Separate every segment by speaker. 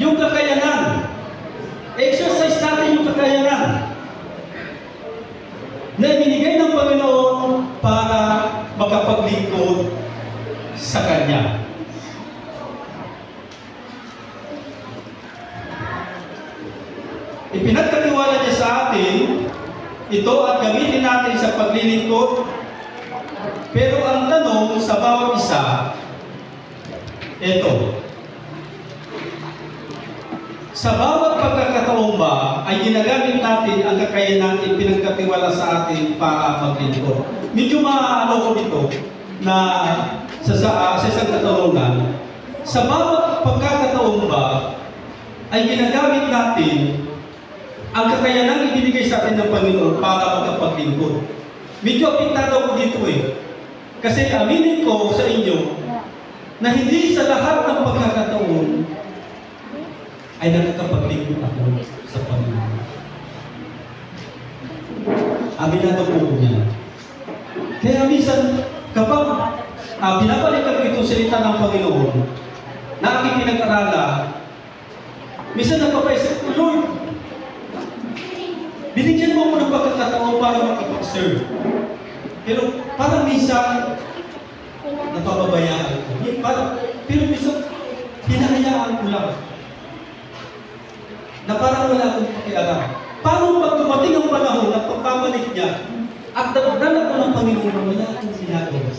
Speaker 1: yung kakayanan. Exercise natin yung kakayanan na binigay ng Panginoon para makapaglingkod sa Kanya. Ipinagkatiwala niya sa atin ito at gamitin natin sa paglilingkod. Pero ang tanong sa bawat isa, ito, sa bawat pagkakataon ba ay ginagamit natin ang kakayanan natin pinagkatiwala sa atin para maglingkod? Medyo maano ko dito na sa isang katanungan, sa bawat pagkakataon ba ay ginagamit natin ang kakayanan ibinigay sa atin ng Panginoon para magkapaglingkod? Medyo apektado ko dito Kasi aminin ko sa inyo na hindi sa lahat ng pagkakataon ay nakakapaglingkod ako sa Panginoon. Aminado po niya. Kaya minsan, kapag binabalikan ko itong salita ng Panginoon na aking pinag-arala, minsan napapaisip ko, Lord, binigyan mo ako ng pagkakataon para makapag-serve. Pero parang minsan, napapabayaan ko. Pero minsan, hinahayaan ko lang. Na parang wala akong pakialam. Paano pag dumating ang panahon at pagpabalik niya at nagdala ko ng Panginoon na wala akong ginagawa?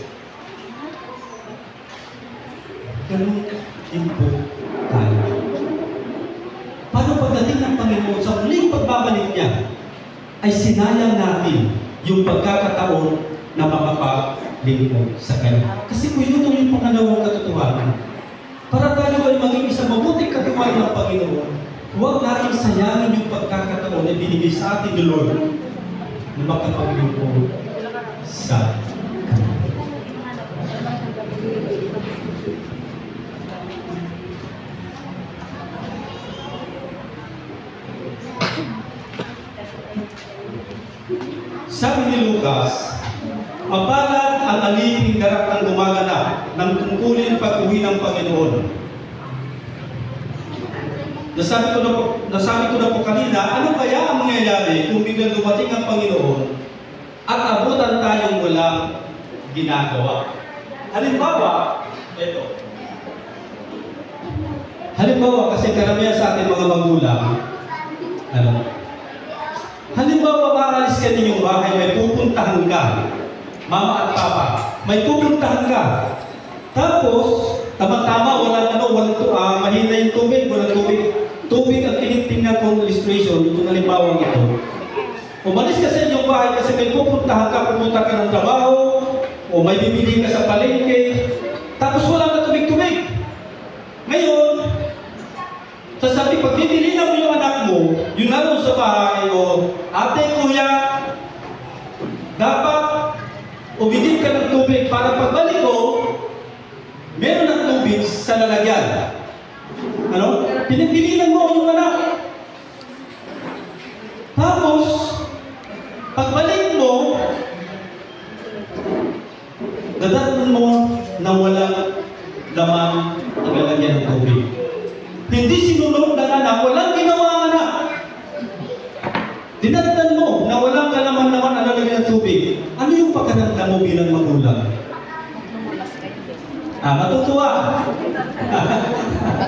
Speaker 1: Ganun din po tayo. Paano pagdating ng Panginoon sa muling pagbabalik niya ay sinayang natin yung pagkakataon na makapaglingkod sa Kanya. Kasi kung yun yung pangalawang katotohanan, para tayo ay maging isang mabuting katiwala ng Panginoon, huwag natin sayangin yung pagkakataon na binigay sa atin ni Lord na makapaglingkod sa Kanya. Sabi ni Lucas, mapalad ang aliping darap ng gumaganap ng tungkulin pag-uwi ng Panginoon. Nasabi ko na po kanina, ano kaya ang mangyayari kung biglang dumating ang Panginoon at abutan tayong walang ginagawa? Halimbawa, ito. Halimbawa, kasi karamihan sa ating mga magulang, halimbawa, maalis ka ninyong bahay, may pupuntahan ka, mama at papa, may pupuntahan ka. Tapos, tama-tama, walang mahina yung tubig, walang tubig. Tubig ang tinitingnan kong illustration, itong halimbawang ito. Umalis ka sa inyong bahay kasi may pupuntahan ka, pupunta ka ng trabaho, o may bibili ka sa palengke, tapos wala ka tubig-tubig. Ngayon, sasabi, pag bibilinan mo yung anak mo, yung naroon sa bahay, o ate, kuya, dapat umidip ka ng tubig para pagbalik ko, meron ng tubig sa lalagyan. Pinibilinan mo yung anak. Tapos, pagbalik mo, dadaan mo na walang laman ang lalagyan ng tubig. Hindi sinunod ng anak, walang ginawa ang anak. Dinadaan mo na walang kalaman-laman ang lalagyan ng tubig. Ano yung pagkaramdam mo bilang magulang? Matutuwa.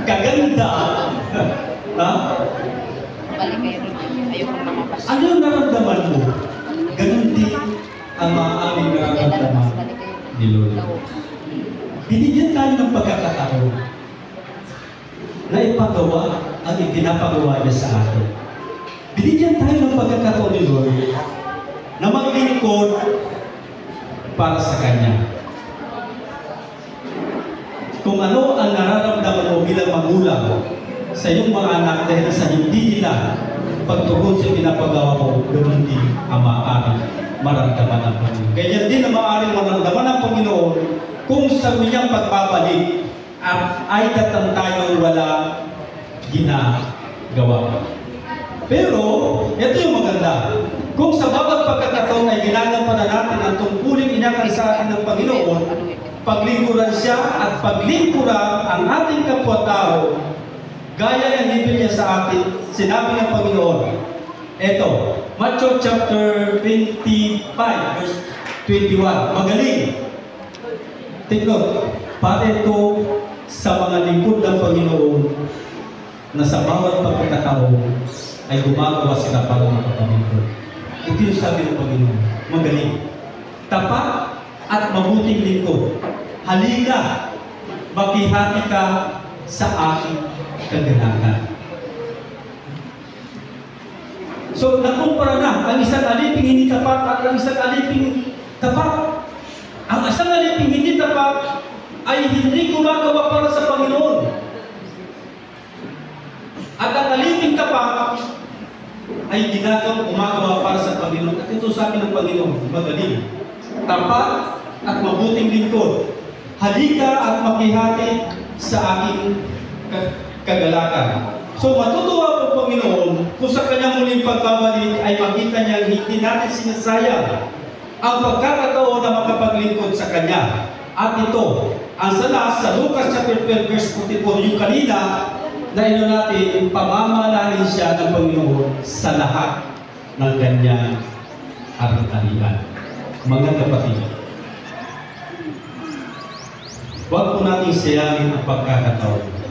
Speaker 1: Kaganda. Ano yung naramdaman mo? Ganun din ang maaaring nararamdaman ni Lord. Binigyan tayo ng pagkakataon na ipagawa ang ipinapagawa niya sa atin. Binigyan tayo ng pagkakataon ni Lord na maglingkod para sa Kanya. Kung ano ang nararamdaman mo bilang magulang sa iyong mga anak dahil sa hindi nila pagtugon sa pinapagawa mo, ganoon din ang maaaring maramdaman ng Panginoon. Kaya din ang maaaring maramdaman ng Panginoon kung sa kanyang pagbabalik ay datang tayong wala ginagawa. Pero, ito yung maganda. Kung sa bawat pagkakataon ay ginagampanan natin ang tungkulin inakan sa atin ng Panginoon, paglingkuran siya at paglingkuran ang ating kapwa-tao, Gaya ng Biblia sa atin, sinabi ng Panginoon. Ito, Matthew chapter 25, verse 21. Magaling. Take note. Para ito sa mga lingkod ng Panginoon na sa bawat pagkakataon ay gumagawa sila para makapaglingkod. Ito yung sabi ng Panginoon. Magaling. Tapat at mabuting lingkod. Halika, makihati ka sa aking kaganahan. So, nakumpara na ang isang aliping hindi tapat at ang isang aliping tapat. Ang isang aliping hindi tapat ay hindi gumagawa para sa Panginoon. At ang aliping tapat ay gumagawa para sa Panginoon. At ito sabi ng Panginoon, magaling. Tapat at mabuting lingkod. Halika at makihati sa aking kagalakan. So matutuwa po Panginoon kung sa kanyang muling pagbabalik ay makita niya hindi natin sinasayang ang pagkakataon na makapaglingkod sa Kanya. At ito, ang salas sa Lucas chapter 12 verse 44, yung kanina na ino natin, pamamalahin siya ng Panginoon sa lahat ng kanyang ari-arian. Mga kapatid, huwag po natin sayangin ang pagkakataon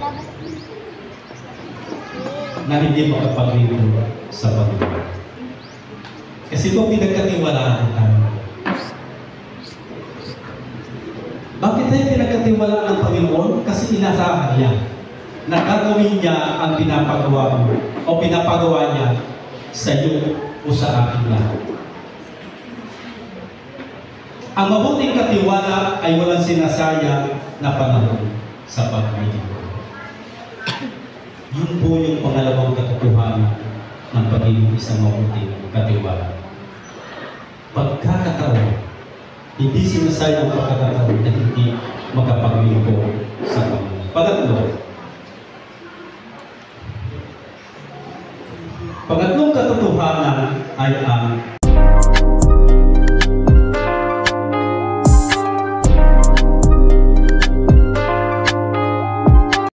Speaker 1: na hindi makapaglingkod sa Panginoon. Kasi ito pinagkatiwalaan tayo. Bakit tayo pinagkatiwalaan ng Panginoon? Kasi inasahan niya na gagawin niya ang pinapagawa mo o pinapagawa niya sa iyo o sa aking lahat. Ang mabuting katiwala ay walang sinasayang na panahon sa paglingkod. Yun po yung pangalawang katotohanan ng pagiging isang mabuting katiwala. Pagkakataon, hindi sinasayang pagkakataon na hindi makapaglingkod sa Panginoon. Pangatlong katotohanan ay ang